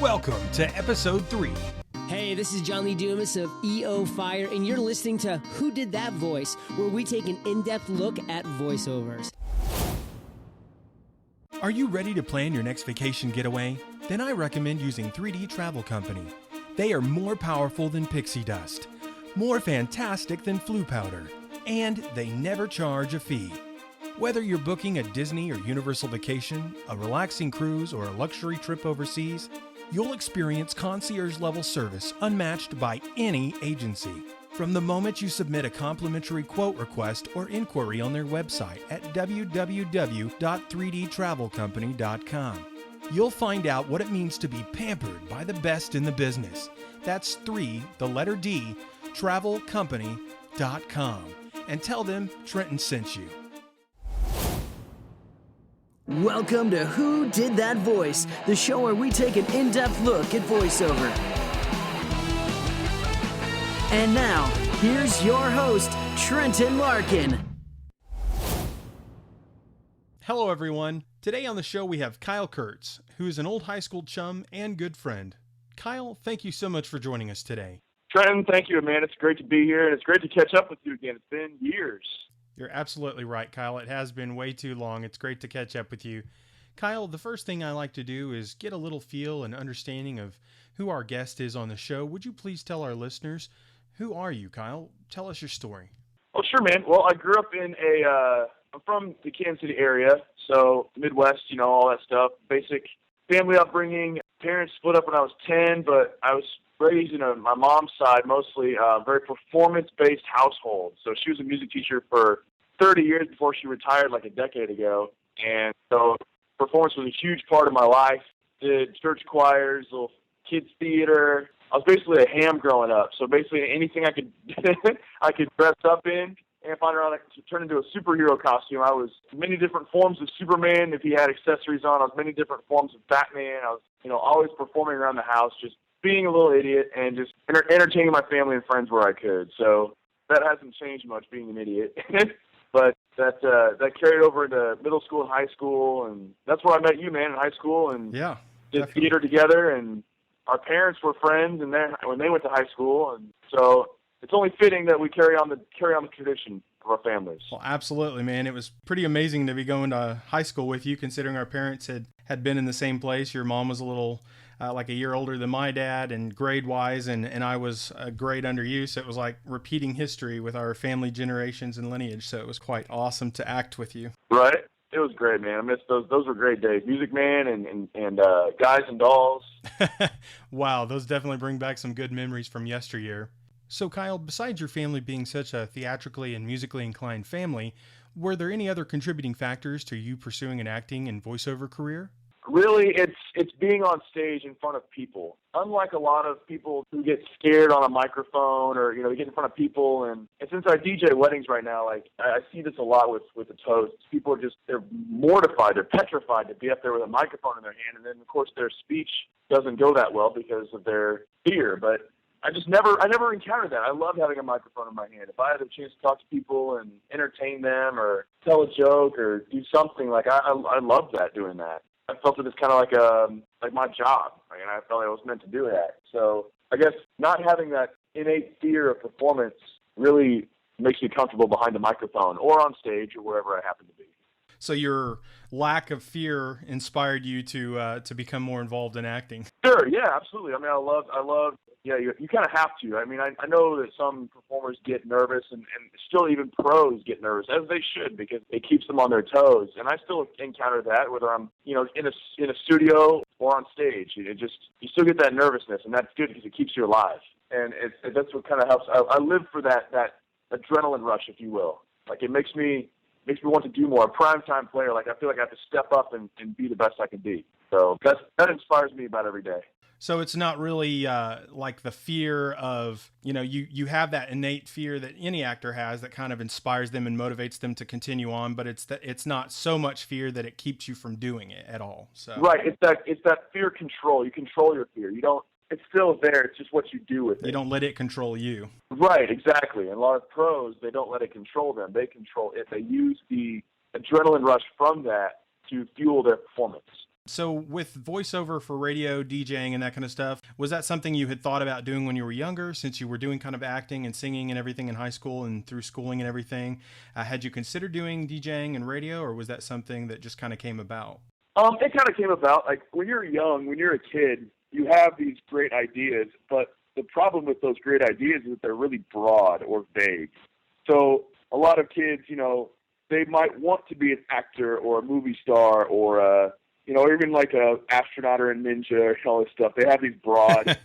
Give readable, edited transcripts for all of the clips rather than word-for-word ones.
Welcome to episode 3. Hey, this is John Lee Dumas of EO Fire, and you're listening to Who Did That Voice, where we take an in-depth look at voiceovers. Are you ready to plan your next vacation getaway? Then I recommend using 3D Travel Company. They are more powerful than pixie dust, more fantastic than flu powder, and they never charge a fee. Whether you're booking a Disney or Universal vacation, a relaxing cruise, or a luxury trip overseas, you'll experience concierge-level service unmatched by any agency. From the moment you submit a complimentary quote request or inquiry on their website at www.3dtravelcompany.com, you'll find out what it means to be pampered by the best in the business. That's 3, the letter D, travelcompany.com. And tell them Trenton sent you. Welcome to Who Did That Voice, the show where we take an in-depth look at voiceover. And now, here's your host, Trenton Larkin. Hello, everyone. Today on the show, we have Kyle Kurtz, who is an old high school chum and good friend. Kyle, thank you so much for joining us today. Trenton, thank you, man. It's great to be here, and it's great to catch up with you again. It's been years. You're absolutely right, Kyle. It has been way too long. It's great to catch up with you. Kyle, the first thing I like to do is get a little feel and understanding of who our guest is on the show. Would you please tell our listeners, who are you, Kyle? Tell us your story. Oh, sure, man. Well, I grew up in I'm from the Kansas City area, so Midwest, you know, all that stuff. Basic family upbringing. Parents split up when I was 10, but I was raised in my mom's side, mostly very performance-based household. So she was a music teacher for 30 years before she retired like a decade ago. And so performance was a huge part of my life. Did church choirs, little kids theater. I was basically a ham growing up. So basically anything I could I could dress up in and find around to turn into a superhero costume. I was many different forms of Superman. If he had accessories on, I was many different forms of Batman. I was, always performing around the house, just being a little idiot and just entertaining my family and friends where I could. So that hasn't changed much, being an idiot. But that carried over into middle school and high school, and that's where I met you, man, in high school, and yeah, did definitely. theater together, and our parents were friends, and then when they went to high school, and so it's only fitting that we carry on the tradition of our families. Well, absolutely, man. It was pretty amazing to be going to high school with you, considering our parents had been in the same place. Your mom was a little like a year older than my dad and grade-wise, and I was a grade under you, so it was like repeating history with our family generations and lineage, so it was quite awesome to act with you. Right? It was great, man. I miss those. Those were great days. Music Man and Guys and Dolls. Wow, those definitely bring back some good memories from yesteryear. So, Kyle, besides your family being such a theatrically and musically inclined family, were there any other contributing factors to you pursuing an acting and voiceover career? Really, it's being on stage in front of people. Unlike a lot of people who get scared on a microphone or, they get in front of people. And since I DJ weddings right now, like I see this a lot with the toasts. People are they're mortified, they're petrified to be up there with a microphone in their hand. And then, of course, their speech doesn't go that well because of their fear. But I never encountered that. I loved having a microphone in my hand. If I had a chance to talk to people and entertain them or tell a joke or do something, like I loved that, doing that. I felt it was kind of like my job, and I felt I was meant to do that. So I guess not having that innate fear of performance really makes me comfortable behind the microphone or on stage or wherever I happen to be. So your lack of fear inspired you to become more involved in acting. Sure, yeah, absolutely. I mean, I love. Yeah, you kind of have to. I mean, I know that some performers get nervous, and still even pros get nervous, as they should, because it keeps them on their toes. And I still encounter that, whether I'm, in a studio or on stage. You still get that nervousness, and that's good because it keeps you alive. And that's what kind of helps. I live for that adrenaline rush, if you will. Like, it makes me want to do more. A primetime player, like, I feel like I have to step up and be the best I can be. So that inspires me about every day. So it's not really like the fear of, you have that innate fear that any actor has that kind of inspires them and motivates them to continue on, but it's not so much fear that it keeps you from doing it at all. So right, it's that fear control. You control your fear. You don't. It's still there. It's just what you do with it. You don't let it control you. Right, exactly. And a lot of pros, they don't let it control them. They control it. They use the adrenaline rush from that to fuel their performance. So with voiceover for radio, DJing, and that kind of stuff, was that something you had thought about doing when you were younger, since you were doing kind of acting and singing and everything in high school and through schooling and everything? Had you considered doing DJing and radio, or was that something that just kind of came about? It kind of came about. Like, when you're young, when you're a kid, you have these great ideas, but the problem with those great ideas is that they're really broad or vague. So a lot of kids, they might want to be an actor or a movie star or even like a astronaut or a ninja or all this stuff. They have these broad,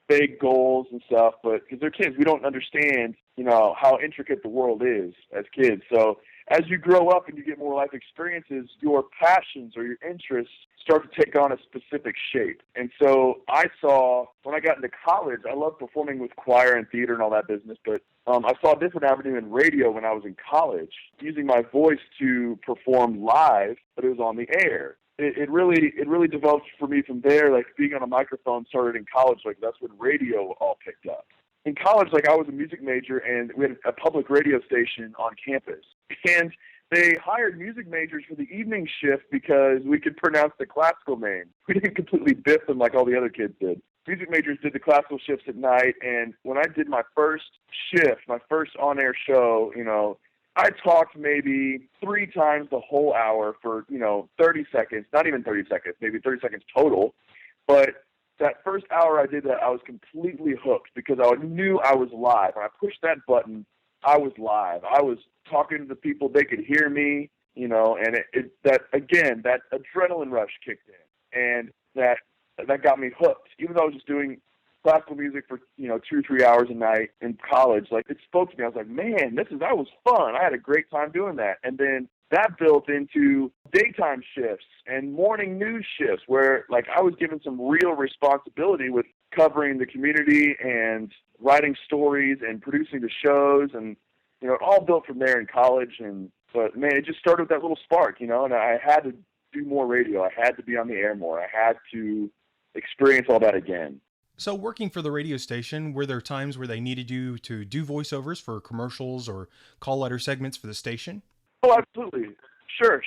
big goals and stuff, but because they're kids, we don't understand, how intricate the world is as kids. So as you grow up and you get more life experiences, your passions or your interests start to take on a specific shape. And so I saw, when I got into college, I loved performing with choir and theater and all that business, but I saw a different avenue in radio when I was in college, using my voice to perform live, but it was on the air. It really developed for me from there. Like, being on a microphone started in college. Like, that's when radio all picked up. In college, I was a music major, and we had a public radio station on campus. And they hired music majors for the evening shift because we could pronounce the classical name. We didn't completely biff them like all the other kids did. Music majors did the classical shifts at night, and when I did my first shift, my first on-air show, I talked maybe 3 times the whole hour for, 30 seconds, not even 30 seconds, maybe 30 seconds total. But that first hour I did that, I was completely hooked because I knew I was live. When I pushed that button, I was live. I was talking to the people. They could hear me, and that adrenaline rush kicked in. And that got me hooked. Even though I was just doing classical music for 2 or 3 hours a night in college, it spoke to me. I was like, man, that was fun. I had a great time doing that. And then that built into daytime shifts and morning news shifts where I was given some real responsibility with covering the community and writing stories and producing the shows, and it all built from there in college. But man, it just started with that little spark, and I had to do more radio. I had to be on the air more. I had to experience all that again. So working for the radio station, were there times where they needed you to do voiceovers for commercials or call letter segments for the station? Oh, absolutely. Sure.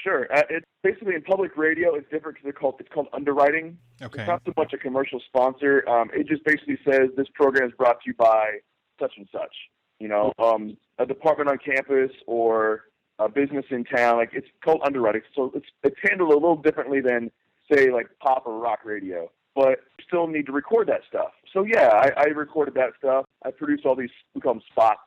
It's basically, in public radio, it's different because it's called underwriting. Okay. It's not so much a commercial sponsor. It just basically says this program is brought to you by such and such. A department on campus or a business in town. It's called underwriting. So it's handled a little differently than, say, pop or rock radio. But you still need to record that stuff. So yeah, I recorded that stuff. I produced all these, we call them spots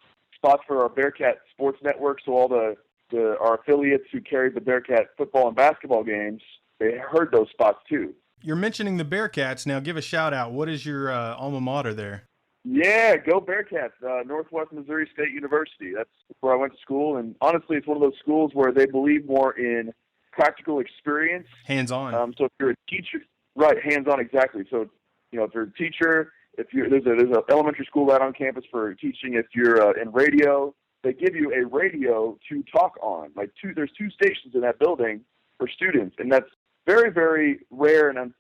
for our Bearcat Sports Network. So all our affiliates who carried the Bearcat football and basketball games, they heard those spots too. You're mentioning the Bearcats. Now give a shout out. What is your alma mater there? Yeah, go Bearcats, Northwest Missouri State University. That's where I went to school. And honestly, it's one of those schools where they believe more in practical experience. Hands-on. So if you're a teacher, right, hands-on, exactly. So, if you're a teacher, there's an elementary school out on campus for teaching. If you're in radio, they give you a radio to talk on. There's 2 stations in that building for students, and that's very, very rare and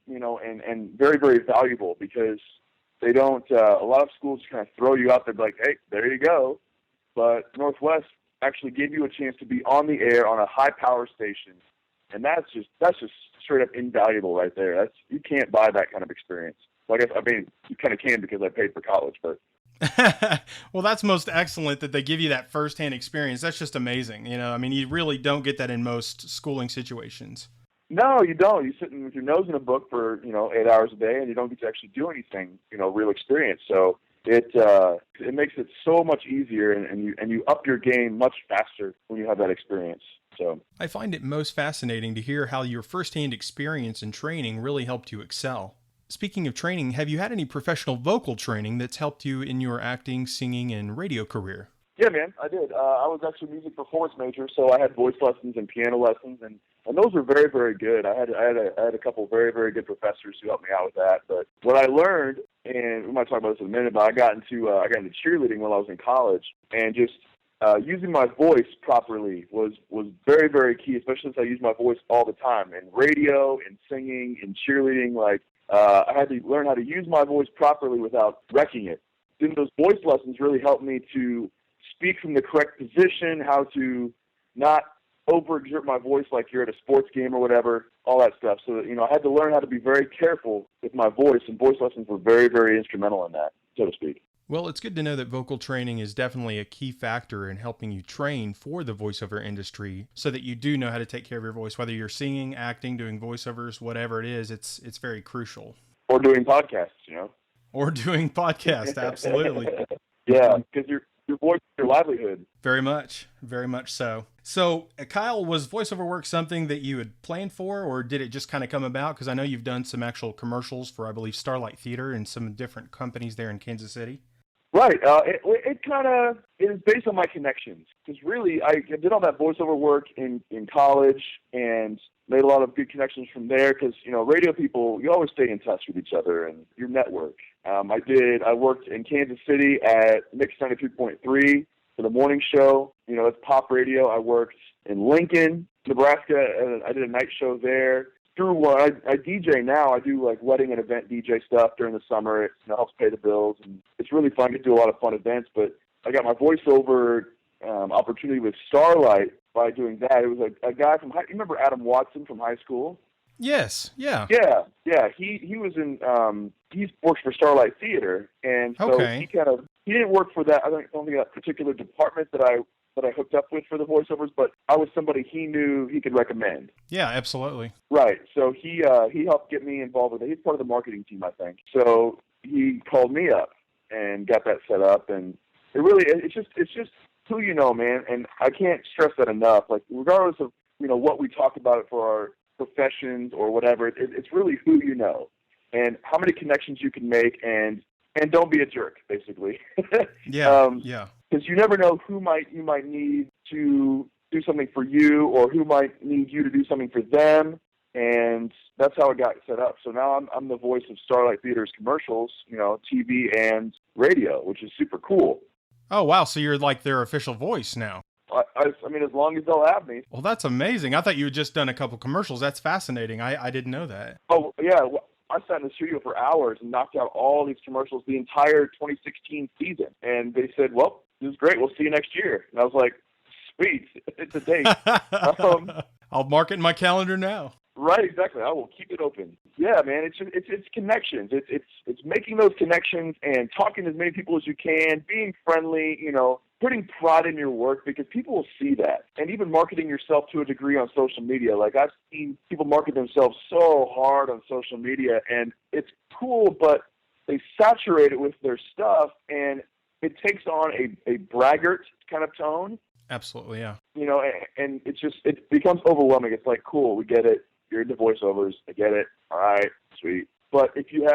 very, very valuable because they don't. A lot of schools kind of throw you out there, like, hey, there you go. But Northwest actually gave you a chance to be on the air on a high-power station, and that's just straight up invaluable right there. You can't buy that kind of experience. Well, I mean, you kind of can because I paid for college, but. Well, that's most excellent that they give you that firsthand experience. That's just amazing. You really don't get that in most schooling situations. No, you don't. You're sitting with your nose in a book for, 8 hours a day, and you don't get to actually do anything, real experience. So it makes it so much easier, and you up your game much faster when you have that experience. So I find it most fascinating to hear how your firsthand experience and training really helped you excel. Speaking of training, have you had any professional vocal training that's helped you in your acting, singing, and radio career? Yeah, man, I did. I was actually a music performance major, so I had voice lessons and piano lessons, and those were very, very good. I had a couple of very, very good professors who helped me out with that. But what I learned, and we might talk about this in a minute, but I got into cheerleading while I was in college, and just using my voice properly was very, very key, especially since I use my voice all the time in radio, in singing, in cheerleading. I had to learn how to use my voice properly without wrecking it. Then those voice lessons really helped me to speak from the correct position, how to not overexert my voice like you're at a sports game or whatever, all that stuff. So, I had to learn how to be very careful with my voice, and voice lessons were very, very instrumental in that, so to speak. Well, it's good to know that vocal training is definitely a key factor in helping you train for the voiceover industry so that you do know how to take care of your voice, whether you're singing, acting, doing voiceovers, whatever it is, it's very crucial. Or doing podcasts, Or doing podcasts, absolutely. Yeah, because your voice is your livelihood. Very much so. So, Kyle, was voiceover work something that you had planned for, or did it just kind of come about? Because I know you've done some actual commercials for, I believe, Starlight Theater and some different companies there in Kansas City. Right. It is based on my connections. Because really, I did all that voiceover work in college and made a lot of good connections from there. Because, radio people, you always stay in touch with each other and your network. I worked in Kansas City at Mix 93.3 for the morning show. That's pop radio. I worked in Lincoln, Nebraska, and I did a night show there. Through I DJ now. I do like wedding and event DJ stuff during the summer. It helps pay the bills, and it's really fun to do a lot of fun events. But I got my voiceover opportunity with Starlight by doing that. It was a guy from you remember Adam Watson from high school? Yes. Yeah. Yeah. He was in he works for Starlight Theater, and so okay. he didn't work for that. I don't think that particular department that I hooked up with for the voiceovers, but I was somebody he knew he could recommend. Yeah, absolutely. Right. So he helped get me involved with it. He's part of the marketing team, I think. So he called me up and got that set up, and it's just who you know, man. And I can't stress that enough. Like, regardless of what we talk about it for our professions or whatever, it's really who you know and how many connections you can make, and don't be a jerk, basically. Yeah. Because you never know who you might need to do something for you, or who might need you to do something for them, and that's how it got set up. So now I'm the voice of Starlight Theater's commercials, TV and radio, which is super cool. Oh, wow. So you're like their official voice now. I mean, as long as they'll have me. Well, that's amazing. I thought you had just done a couple commercials. That's fascinating. I didn't know that. Oh, yeah. I sat in the studio for hours and knocked out all these commercials the entire 2016 season. And they said, well, this is great. We'll see you next year. And I was like, sweet. It's a date. I'll mark it in my calendar now. Right, exactly. I will keep it open. Yeah, man, it's connections. It's making those connections and talking to as many people as you can, being friendly, putting pride in your work, because people will see that. And even marketing yourself to a degree on social media. Like, I've seen people market themselves so hard on social media, and it's cool, but they saturate it with their stuff, and it takes on a braggart kind of tone. Absolutely, yeah. And it becomes overwhelming. It's like, cool, we get it. You're into voiceovers. I get it. All right, sweet. But if you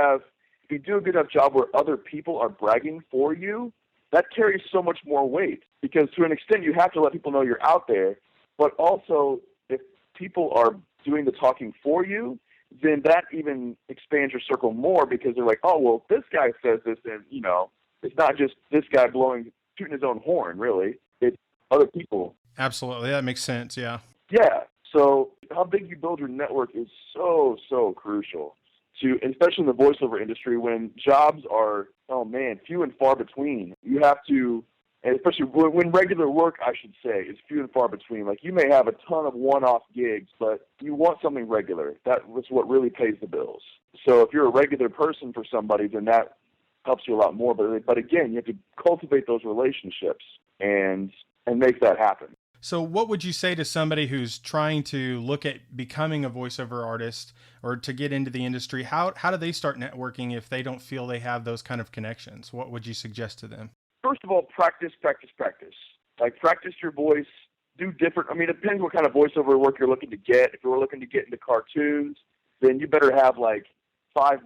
do a good enough job where other people are bragging for you, that carries so much more weight, because to an extent you have to let people know you're out there. But also, if people are doing the talking for you, then that even expands your circle more, because they're like, oh, well, this guy says this, and it's not just this guy tooting his own horn, really. It's other people. Absolutely, that makes sense. Yeah. Yeah. So how big you build your network is so, so crucial, especially in the voiceover industry, when jobs are, few and far between. You have to, and especially when regular work, I should say, is few and far between. Like, you may have a ton of one-off gigs, but you want something regular. That was what really pays the bills. So if you're a regular person for somebody, then that helps you a lot more. But again, you have to cultivate those relationships and make that happen. So what would you say to somebody who's trying to look at becoming a voiceover artist or to get into the industry? How do they start networking if they don't feel they have those kind of connections? What would you suggest to them? First of all, practice. Like, practice your voice. Do different. I mean, it depends what kind of voiceover work you're looking to get. If you're looking to get into cartoons, then you better have like 5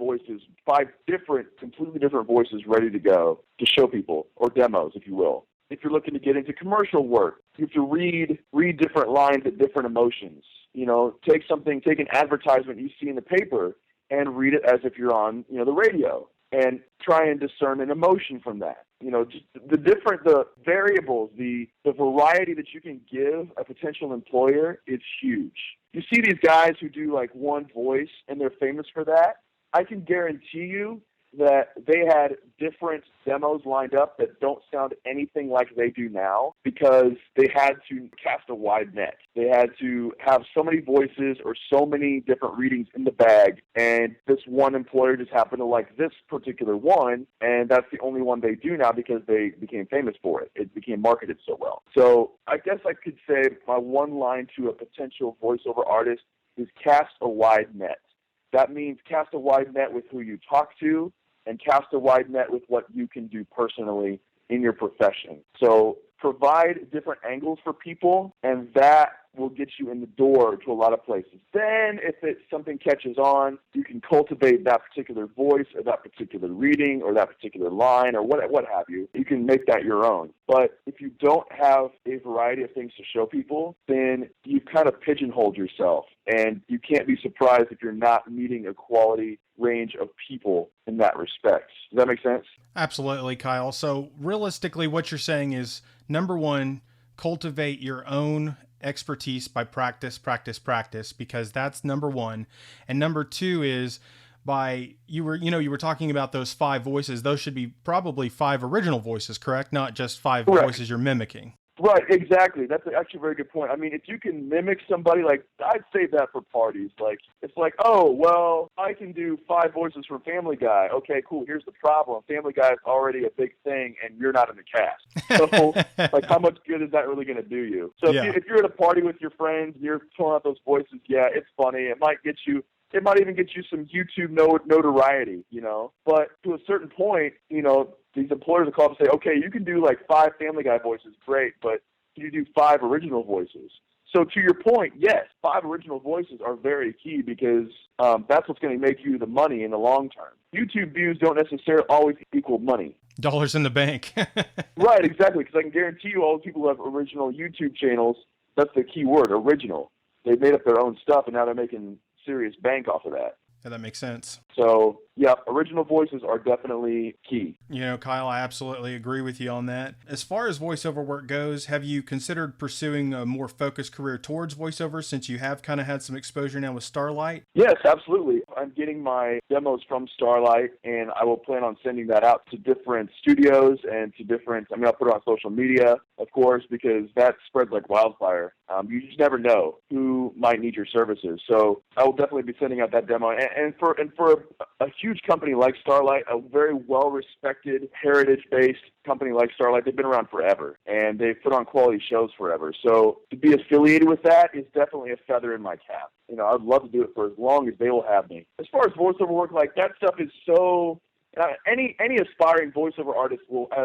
completely different voices ready to go to show people, or demos, if you will. if you're looking to get into commercial work, you have to read different lines at different emotions. Take an advertisement you see in the paper and read it as if you're on, the radio, and try and discern an emotion from that. Just the variables, the variety that you can give a potential employer is huge. You see these guys who do like one voice and they're famous for that. I can guarantee you that they had different demos lined up that don't sound anything like they do now because they had to cast a wide net. They had to have so many voices or so many different readings in the bag, and this one employer just happened to like this particular one, and that's the only one they do now because they became famous for it. It became marketed so well. So I guess I could say my one line to a potential voiceover artist is cast a wide net. That means cast a wide net with who you talk to, and cast a wide net with what you can do personally in your profession. So provide different angles for people, and that will get you in the door to a lot of places. Then if something catches on, you can cultivate that particular voice or that particular reading or that particular line or what have you. You can make that your own. But if you don't have a variety of things to show people, then you've kind of pigeonholed yourself, and you can't be surprised if you're not meeting a quality range of people in that respect. Does that make sense? Absolutely, Kyle. So realistically, what you're saying is, number one, cultivate your own expertise by practice, because that's number one. And number two is you were talking about those 5 voices. Those should be probably 5 original voices, correct? Not just 5 Correct. Voices you're mimicking. Right, exactly. That's actually a very good point. I mean, if you can mimic somebody, like, I'd save that for parties. Like, it's like, oh, well, I can do 5 voices from Family Guy. Okay, cool. Here's the problem. Family Guy is already a big thing, and you're not in the cast. So, like, how much good is that really going to do you? So if you're at a party with your friends and you're pulling out those voices, yeah, it's funny. It might even get you some YouTube notoriety, But to a certain point, these employers will call up and say, okay, you can do like 5 Family Guy voices, great, but can you do 5 original voices? So to your point, yes, 5 original voices are very key because that's what's going to make you the money in the long term. YouTube views don't necessarily always equal money. Dollars in the bank. Right, exactly, because I can guarantee you all the people who have original YouTube channels, that's the key word, original. They've made up their own stuff, and now they're making serious bank off of that. Yeah, that makes sense. So, yeah, original voices are definitely key. Kyle, I absolutely agree with you on that. As far as voiceover work goes, have you considered pursuing a more focused career towards voiceover since you have kind of had some exposure now with Starlight? Yes, absolutely. I'm getting my demos from Starlight, and I will plan on sending that out to different studios and I'll put it on social media, of course, because that spreads like wildfire. You just never know who might need your services. So I will definitely be sending out that demo. And for a huge company like Starlight, a very well-respected, heritage-based company like Starlight, they've been around forever, and they've put on quality shows forever. So to be affiliated with that is definitely a feather in my cap. I'd love to do it for as long as they will have me. As far as voiceover work, like that stuff is so any aspiring voiceover artist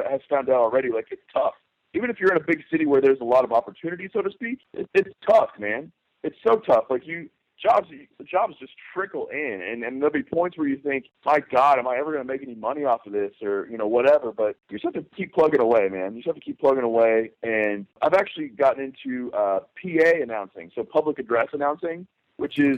has found out already. Like, it's tough. Even if you're in a big city where there's a lot of opportunity, so to speak, it's tough, man. It's so tough. Like, the jobs just trickle in, and there'll be points where you think, my God, am I ever going to make any money off of this, or whatever. But you just have to keep plugging away, man. You just have to keep plugging away. And I've actually gotten into PA announcing, so public address announcing, which is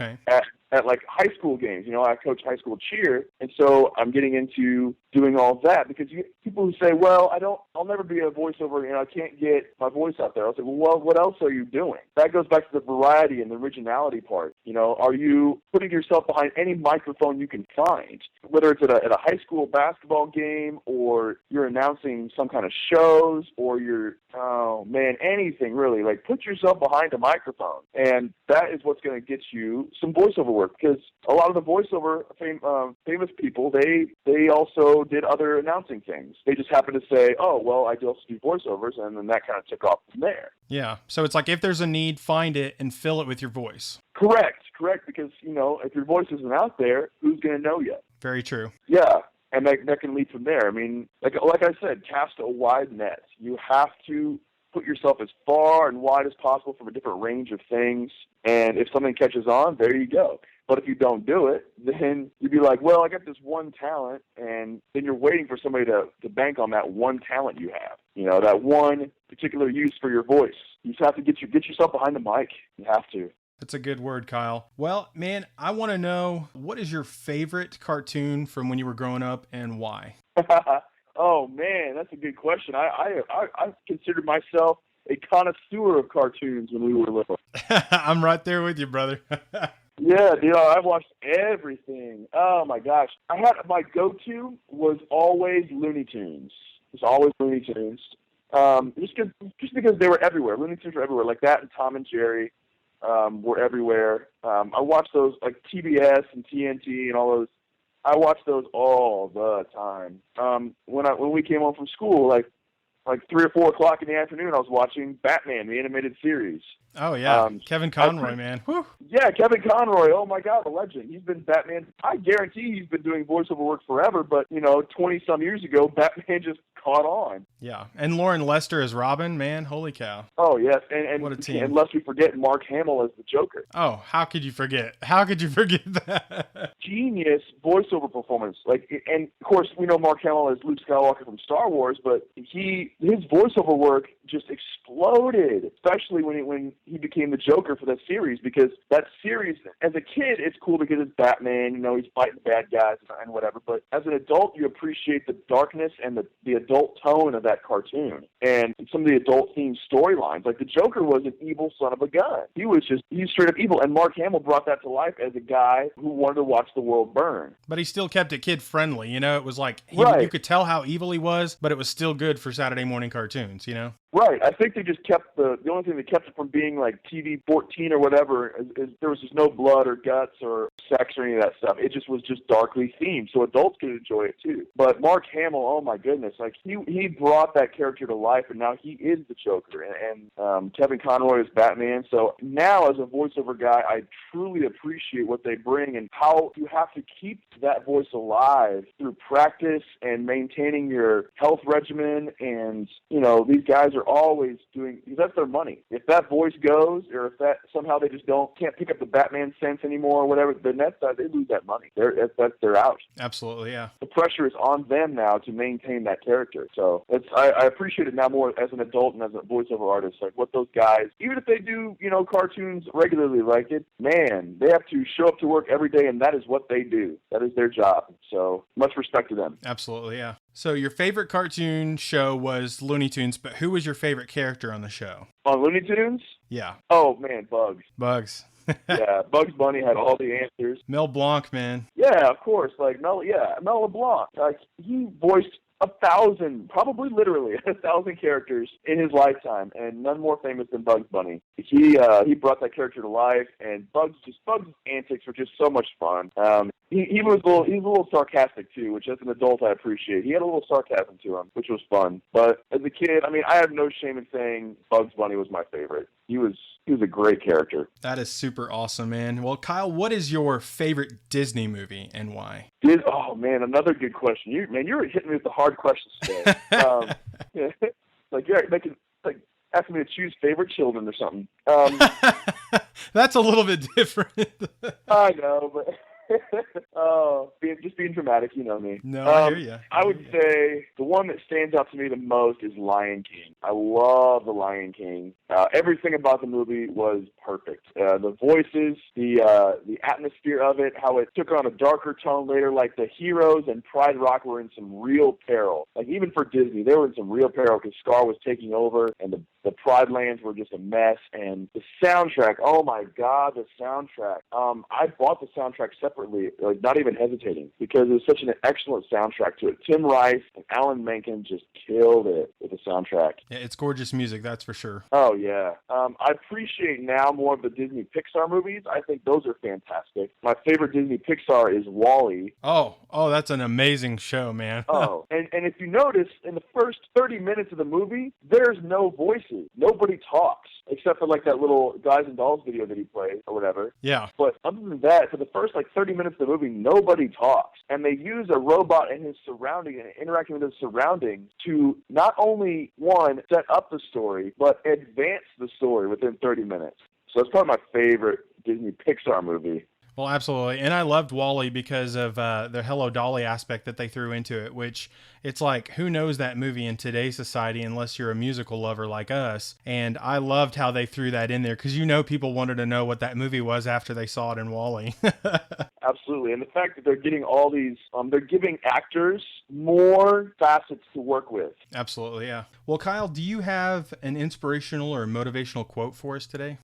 at like high school games. I coach high school cheer, and so I'm getting into doing all of that because people who say, well, I'll never be a voiceover, I can't get my voice out there. I'll say, well, what else are you doing? That goes back to the variety and the originality part. Are you putting yourself behind any microphone you can find, whether it's at a high school basketball game or you're announcing some kind of shows or anything really. Like, put yourself behind a microphone, and that is what's going to get you some voiceover work, because a lot of the voiceover famous people, they also did other announcing things. They just happen to say, oh, well, I also do voiceovers, and then that kind of took off from there. Yeah, so it's like if there's a need, find it and fill it with your voice. Correct, because, if your voice isn't out there, who's going to know you? Very true. Yeah, and that can lead from there. I mean, like I said, cast a wide net. You have to put yourself as far and wide as possible from a different range of things. And if something catches on, there you go. But if you don't do it, then you'd be like, well, I got this one talent, and then you're waiting for somebody to bank on that one talent you have. You know, that one particular use for your voice. You just have to get yourself behind the mic. You have to. That's a good word, Kyle. Well, man, I want to know, what is your favorite cartoon from when you were growing up and why? Oh, man, that's a good question. I considered myself a connoisseur of cartoons when we were little. I'm right there with you, brother. Yeah, dude, I watched everything. Oh, my gosh. My go-to was always Looney Tunes. It was always Looney Tunes. Just because they were everywhere. Looney Tunes were everywhere. Like that and Tom and Jerry were everywhere. I watched those, like TBS and TNT and all those. I watched those all the time. When we came home from school, like 3 or 4 o'clock in the afternoon, I was watching Batman, the animated series. Oh, yeah. Kevin Conroy, man. Whew. Yeah, Kevin Conroy. Oh, my God, a legend. He's been Batman. I guarantee he's been doing voiceover work forever, but, 20-some years ago, Batman just caught on. Yeah, and Lauren Lester as Robin, man, holy cow. Oh, yes, and what a team. And lest we forget Mark Hamill as the Joker. Oh, how could you forget? How could you forget that? Genius voiceover performance. And, of course, we know Mark Hamill as Luke Skywalker from Star Wars, but his voiceover work just exploded, especially when he became the Joker for that series, because that series, as a kid, it's cool because it's Batman, he's fighting bad guys and whatever, but as an adult, you appreciate the darkness and the adult tone of that cartoon and some of the adult-themed storylines. Like, the Joker was an evil son of a gun. He's straight up evil, and Mark Hamill brought that to life as a guy who wanted to watch the world burn. But he still kept it kid-friendly, it was like, right. You could tell how evil he was, but it was still good for Saturday morning cartoons, Right. I think they just kept the only thing that kept it from being like TV 14 or whatever is there was just no blood or guts or sex or any of that stuff. It just was just darkly themed, so adults could enjoy it too. But Mark Hamill, oh my goodness, like he brought that character to life, and now he is the Joker, and Kevin Conroy is Batman. So now, as a voiceover guy, I truly appreciate what they bring and how you have to keep that voice alive through practice and maintaining your health regimen. And these guys are always doing, because that's their money. If that voice goes, or if that somehow they just can't pick up the Batman sense anymore or whatever, then they lose that money. They're out. Absolutely, yeah. The pressure is on them now to maintain that character. So I appreciate it now more as an adult and as a voiceover artist, like what those guys, even if they do, cartoons regularly like it, man, they have to show up to work every day, and that is what they do. That is their job. So much respect to them. Absolutely, yeah. So your favorite cartoon show was Looney Tunes, but who was your favorite character on the show? On Looney Tunes? Yeah. Oh, man, Bugs. Bugs. Yeah, Bugs Bunny had all the answers. Mel Blanc, man. Yeah, of course. Mel LeBlanc. He voiced 1,000, probably literally 1,000 characters in his lifetime, and none more famous than Bugs Bunny. He brought that character to life, and Bugs' antics were just so much fun. He was a little sarcastic too, which as an adult I appreciate. He had a little sarcasm to him, which was fun. But as a kid, I have no shame in saying Bugs Bunny was my favorite. He was a great character. That is super awesome, man. Well, Kyle, what is your favorite Disney movie and why? Oh man, another good question. You're hitting me with the hard questions today. You're making asking me to choose favorite children or something. That's a little bit different. I know, but just being dramatic, you know me. No, I hear you. I would say the one that stands out to me the most is Lion King. I love The Lion King. Everything about the movie was perfect. The voices, the atmosphere of it, how it took on a darker tone later, like the heroes and Pride Rock were in some real peril. Like even for Disney, they were in some real peril because Scar was taking over and the Pride Lands were just a mess. And the soundtrack, oh my God, the soundtrack. I bought the soundtrack separately, not even hesitating, because it was such an excellent soundtrack to it. Tim Rice and Alan Menken just killed it with the soundtrack. Yeah, it's gorgeous music, that's for sure. Oh, yeah. I appreciate now more of the Disney Pixar movies. I think those are fantastic. My favorite Disney Pixar is WALL-E. Oh, that's an amazing show, man. And if you notice, in the first 30 minutes of the movie, there's no voices. Nobody talks, except for that little Guys and Dolls video that he played or whatever. Yeah. But other than that, for the first 30 30 minutes of the movie, nobody talks. And they use a robot and his surrounding and interacting with his surroundings to not only, one, set up the story, but advance the story within 30 minutes. So it's probably my favorite Disney Pixar movie. Well, absolutely. And I loved Wall-E because of the Hello Dolly aspect that they threw into it, which it's like, who knows that movie in today's society unless you're a musical lover like us? And I loved how they threw that in there because, people wanted to know what that movie was after they saw it in Wall-E. Absolutely. And the fact that they're getting all these, they're giving actors more facets to work with. Absolutely, yeah. Well, Kyle, do you have an inspirational or motivational quote for us today?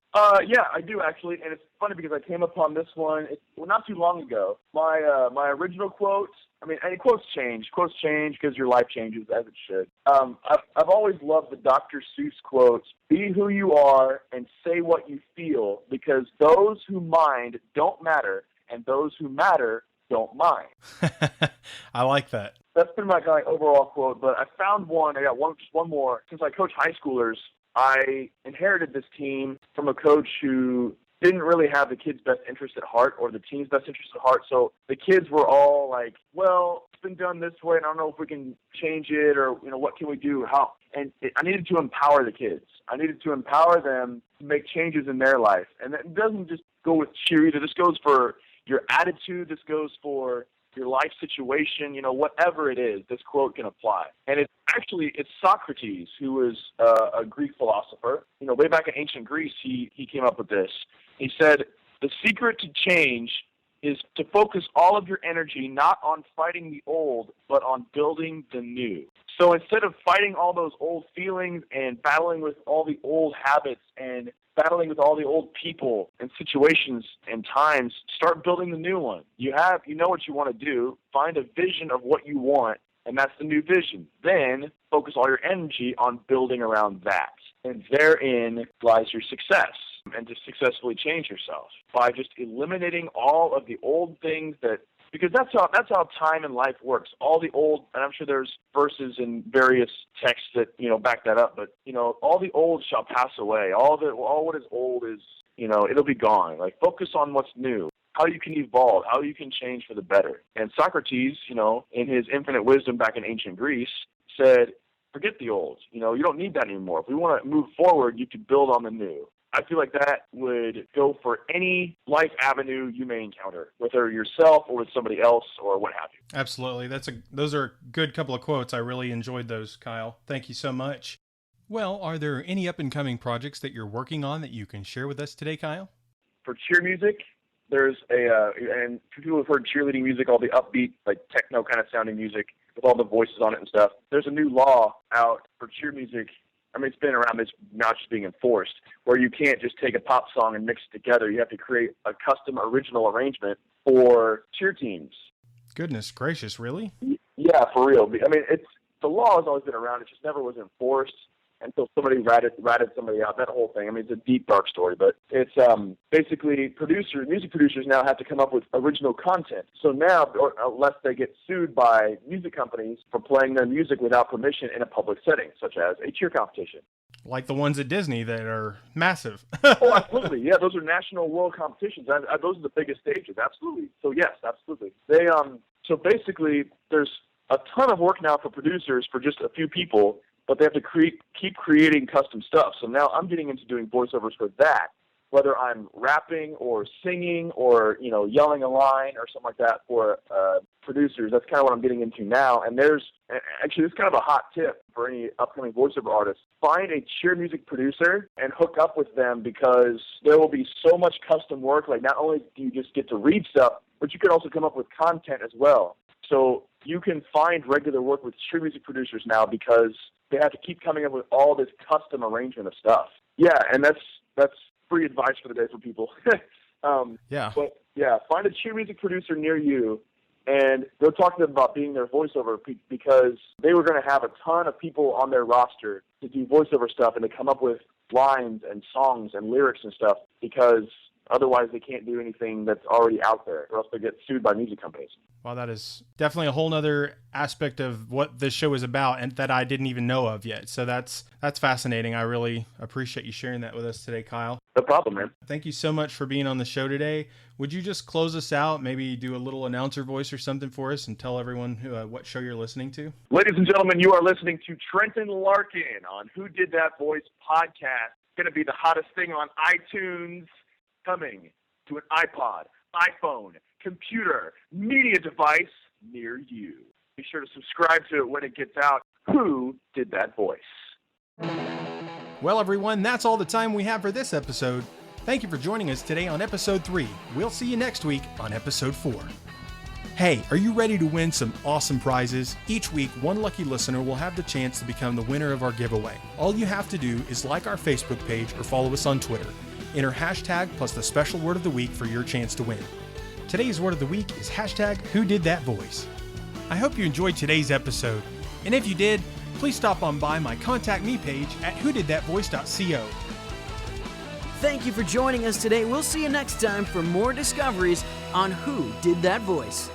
Yeah, I do actually, and it's funny because I came upon this one not too long ago. My original quote, and quotes change because your life changes, as it should. I've always loved the Dr. Seuss quote, "Be who you are and say what you feel, because those who mind don't matter, and those who matter don't mind." I like that. That's been my kind of overall quote, but I found one. I got just one more. Since I coach high schoolers, I inherited this team from a coach who didn't really have the kids' best interest at heart or the team's best interest at heart. So the kids were all like, well, it's been done this way, and I don't know if we can change it, or, what can we do? How? And I needed to empower the kids. I needed to empower them to make changes in their life. And it doesn't just go with cheerleader. This goes for your attitude. This goes for your life situation, whatever it is, this quote can apply. And it's Socrates, who was a Greek philosopher. Way back in ancient Greece, he came up with this. He said, "The secret to change is to focus all of your energy not on fighting the old, but on building the new." So instead of fighting all those old feelings and battling with all the old habits and battling with all the old people and situations and times, start building the new one. You know what you want to do. Find a vision of what you want, and that's the new vision. Then focus all your energy on building around that. And therein lies your success, and to successfully change yourself by just eliminating all of the old things because that's how time and life works. All the old, and I'm sure there's verses in various texts that back that up. But all the old shall pass away. All what is old is it'll be gone. Like, focus on what's new. How you can evolve. How you can change for the better. And Socrates, in his infinite wisdom back in ancient Greece, said, forget the old. You don't need that anymore. If we want to move forward, you can build on the new. I feel like that would go for any life avenue you may encounter, whether yourself or with somebody else or what have you. Absolutely. Those are a good couple of quotes. I really enjoyed those, Kyle. Thank you so much. Well, are there any up-and-coming projects that you're working on that you can share with us today, Kyle? For cheer music, there's and for people who've heard cheerleading music, all the upbeat, like techno kind of sounding music with all the voices on it and stuff, there's a new law out for cheer music. It's been around, it's now just being enforced, where you can't just take a pop song and mix it together. You have to create a custom original arrangement for cheer teams. Goodness gracious, really? Yeah, for real. The law has always been around. It just never was enforced until somebody ratted somebody out. That whole thing. It's a deep, dark story, but it's basically music producers now have to come up with original content. So now, unless they get sued by music companies for playing their music without permission in a public setting, such as a cheer competition. Like the ones at Disney that are massive. Oh, absolutely. Yeah, those are national world competitions. Those are the biggest stages. Absolutely. So yes, absolutely. So basically, there's a ton of work now for producers for just a few people, but they have to keep creating custom stuff. So now I'm getting into doing voiceovers for that, whether I'm rapping or singing or, yelling a line or something like that for producers. That's kind of what I'm getting into now. And this is kind of a hot tip for any upcoming voiceover artists. Find a cheer music producer and hook up with them, because there will be so much custom work. Like, not only do you just get to read stuff, but you can also come up with content as well. So you can find regular work with cheer music producers now, because they have to keep coming up with all this custom arrangement of stuff. Yeah, and that's free advice for the day for people. Yeah. But yeah, find a cheer music producer near you and go talk to them about being their voiceover, because they were going to have a ton of people on their roster to do voiceover stuff and to come up with lines and songs and lyrics and stuff, because Otherwise, they can't do anything that's already out there, or else they get sued by music companies. Well, that is definitely a whole nother aspect of what this show is about and that I didn't even know of yet. So that's fascinating. I really appreciate you sharing that with us today, Kyle. No problem, man. Thank you so much for being on the show today. Would you just close us out, maybe do a little announcer voice or something for us and tell everyone what show you're listening to? Ladies and gentlemen, you are listening to Trenton Larkin on Who Did That Voice podcast. It's going to be the hottest thing on iTunes, coming to an iPod, iPhone, computer, media device near you. Be sure to subscribe to it when it gets out. Who Did That Voice? Well, everyone, that's all the time we have for this episode. Thank you for joining us today on episode 3. We'll see you next week on episode 4. Hey, are you ready to win some awesome prizes? Each week, one lucky listener will have the chance to become the winner of our giveaway. All you have to do is like our Facebook page or follow us on Twitter. Enter hashtag plus the special word of the week for your chance to win. Today's word of the week is hashtag Who Did That Voice. I hope you enjoyed today's episode. And if you did, please stop on by my Contact Me page at whodidthatvoice.co. Thank you for joining us today. We'll see you next time for more discoveries on Who Did That Voice.